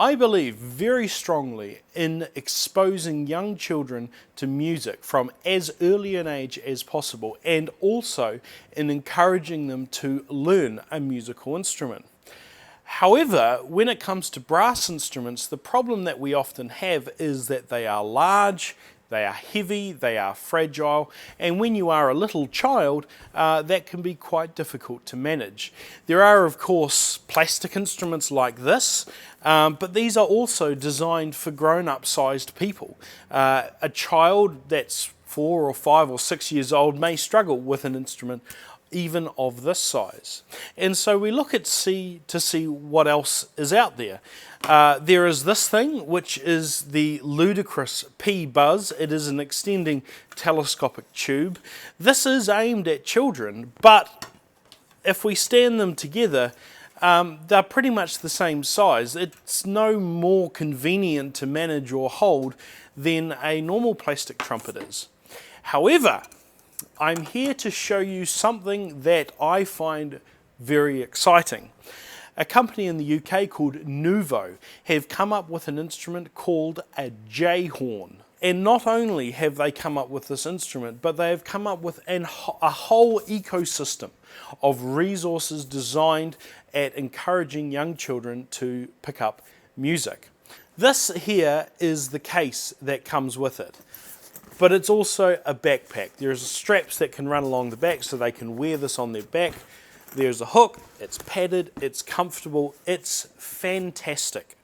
I believe very strongly in exposing young children to music from as early an age as possible, and also in encouraging them to learn a musical instrument. However, when it comes to brass instruments, the problem that we often have is that they are large, they are heavy, they are fragile, and when you are a little child, that can be quite difficult to manage. There are, of course, plastic instruments like this, but these are also designed for grown-up sized people. A child that's 4 or 5 or 6 years old may struggle with an instrument even of this size. And so we look at to see what else is out there. There is this thing, which is the ludicrous P-Buzz. It is an extending telescopic tube. This is aimed at children, but if we stand them together, they're pretty much the same size. It's no more convenient to manage or hold than a normal plastic trumpet is. However, I'm here to show you something that I find very exciting. A company in the UK called Nuvo have come up with an instrument called a jHorn. And not only have they come up with this instrument, but they have come up with a whole ecosystem of resources designed at encouraging young children to pick up music. This here is the case that comes with it. But it's also a backpack. There's straps that can run along the back so they can wear this on their back. There's a hook, it's padded, it's comfortable, it's fantastic.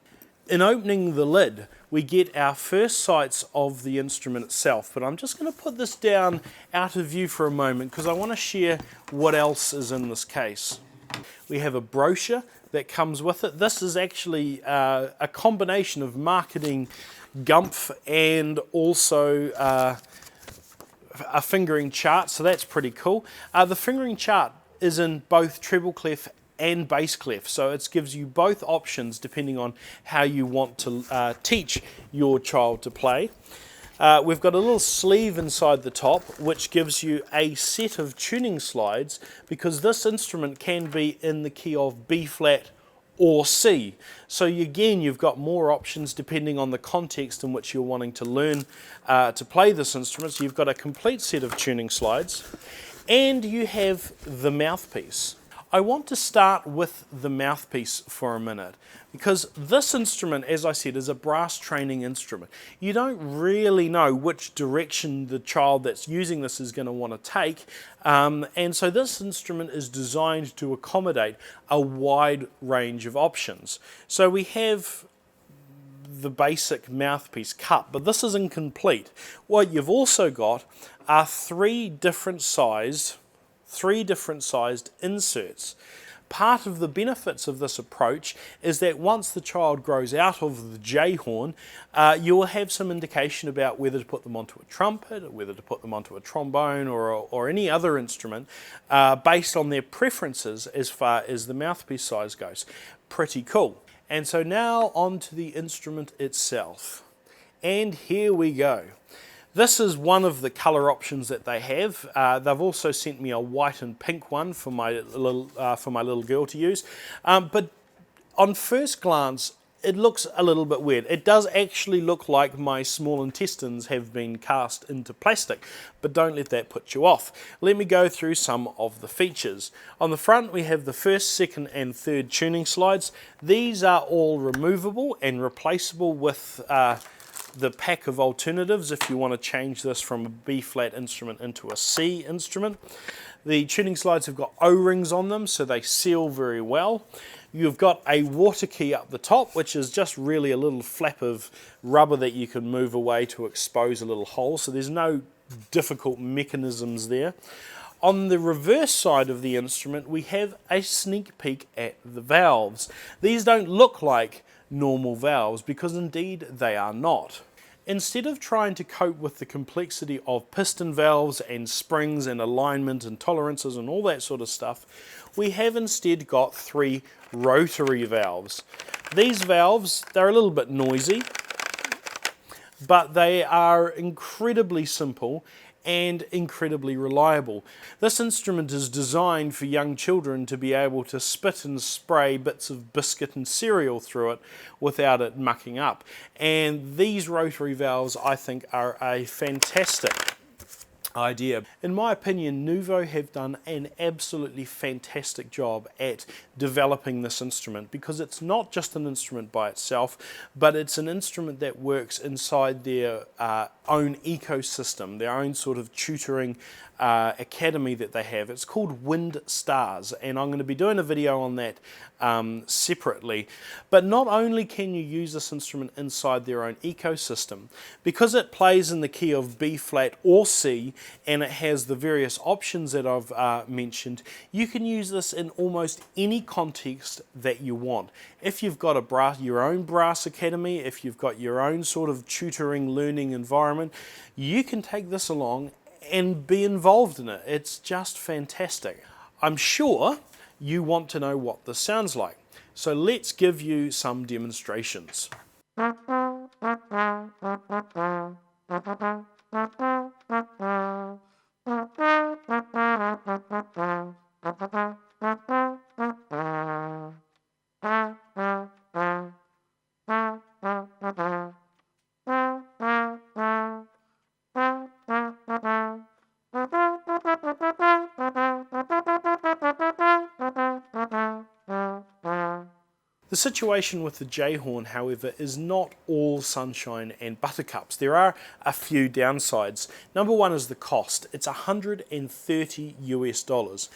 In opening the lid, we get our first sights of the instrument itself, but I'm just going to put this down out of view for a moment because I want to share what else is in this case. We have a brochure that comes with it. This is actually a combination of marketing gumph and also a fingering chart, so that's pretty cool. The fingering chart is in both treble clef and bass clef, so it gives you both options depending on how you want to teach your child to play. We've got a little sleeve inside the top which gives you a set of tuning slides, because this instrument can be in the key of B flat or C. So again, you've got more options depending on the context in which you're wanting to learn to play this instrument. So you've got a complete set of tuning slides, and you have the mouthpiece. I want to start with the mouthpiece for a minute, because this instrument, as I said, is a brass training instrument. You don't really know which direction the child that's using this is going to want to take, and so this instrument is designed to accommodate a wide range of options. So we have the basic mouthpiece cup, but this is incomplete. What you've also got are three different sized inserts. Part of the benefits of this approach is that once the child grows out of the jHorn, you will have some indication about whether to put them onto a trumpet, or whether to put them onto a trombone or any other instrument based on their preferences as far as the mouthpiece size goes. Pretty cool. And so now on to the instrument itself. And here we go. This is one of the colour options that they have. They've also sent me a white and pink one for my little girl to use. But on first glance, it looks a little bit weird. It does actually look like my small intestines have been cast into plastic, but don't let that put you off. Let me go through some of the features. On the front, we have the first, second and third tuning slides. These are all removable and replaceable with the pack of alternatives if you want to change this from a B flat instrument into a C instrument. The tuning slides have got O-rings on them, so they seal very well. You've got a water key up the top, which is just really a little flap of rubber that you can move away to expose a little hole, so there's no difficult mechanisms there. On the reverse side of the instrument, we have a sneak peek at the valves. These don't look like normal valves, because indeed they are not. Instead of trying to cope with the complexity of piston valves and springs and alignment and tolerances and all that sort of stuff, we have instead got 3 rotary valves. These valves, they're a little bit noisy, but they are incredibly simple and incredibly reliable. This instrument is designed for young children to be able to spit and spray bits of biscuit and cereal through it without it mucking up. And these rotary valves, I think, are a fantastic idea. In my opinion, Nuvo have done an absolutely fantastic job at developing this instrument, because it's not just an instrument by itself, but it's an instrument that works inside their own ecosystem, their own sort of tutoring academy that they have. It's called Wind Stars, and I'm going to be doing a video on that separately. But not only can you use this instrument inside their own ecosystem, because it plays in the key of B flat or C, and it has the various options that I've mentioned, you can use this in almost any context that you want. If you've got your own brass academy, if you've got your own sort of tutoring learning environment, you can take this along and be involved in it. It's just fantastic. I'm sure you want to know what this sounds like, so let's give you some demonstrations. The situation with the jHorn, however, is not all sunshine and buttercups. There are a few downsides. Number one is the cost. It's $130 US.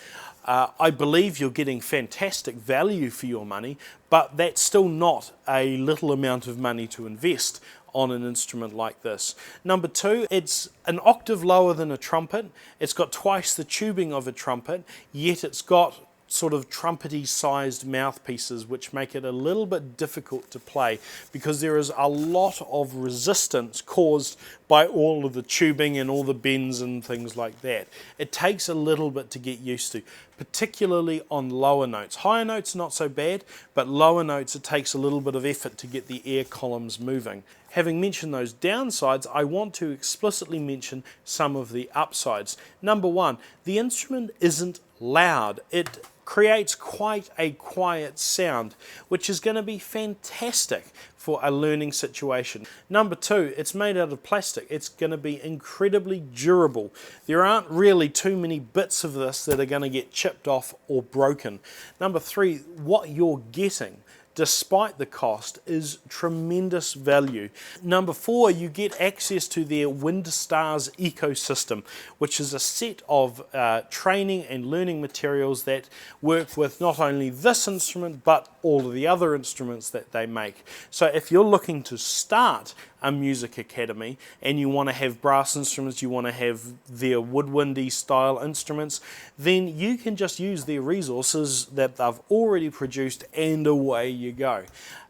I believe you're getting fantastic value for your money, but that's still not a little amount of money to invest on an instrument like this. Number two, it's an octave lower than a trumpet. It's got twice the tubing of a trumpet, yet it's got sort of trumpety sized mouthpieces, which make it a little bit difficult to play because there is a lot of resistance caused by all of the tubing and all the bends and things like that. It takes a little bit to get used to, particularly on lower notes. Higher notes not so bad, but lower notes it takes a little bit of effort to get the air columns moving. Having mentioned those downsides, I want to explicitly mention some of the upsides. Number one, the instrument isn't loud. It creates quite a quiet sound, which is going to be fantastic for a learning situation. Number two, it's made out of plastic. It's going to be incredibly durable. There aren't really too many bits of this that are going to get chipped off or broken. Number three, what you're getting, despite the cost, is tremendous value. Number four, you get access to their Wind Stars ecosystem, which is a set of training and learning materials that work with not only this instrument, but all of the other instruments that they make. So if you're looking to start a music academy and you want to have brass instruments, you want to have their woodwindy style instruments, then you can just use their resources that they've already produced and away you go.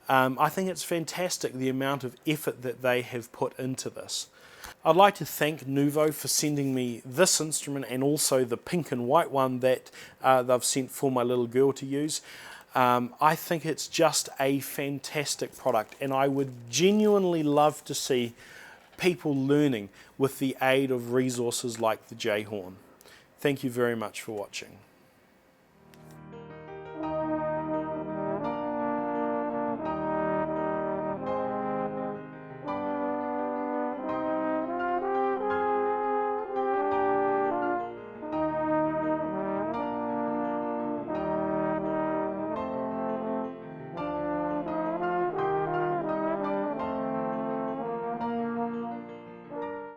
I think it's fantastic the amount of effort that they have put into this. I'd like to thank Nuvo for sending me this instrument and also the pink and white one that they've sent for my little girl to use. I think it's just a fantastic product, and I would genuinely love to see people learning with the aid of resources like the jHorn. Thank you very much for watching.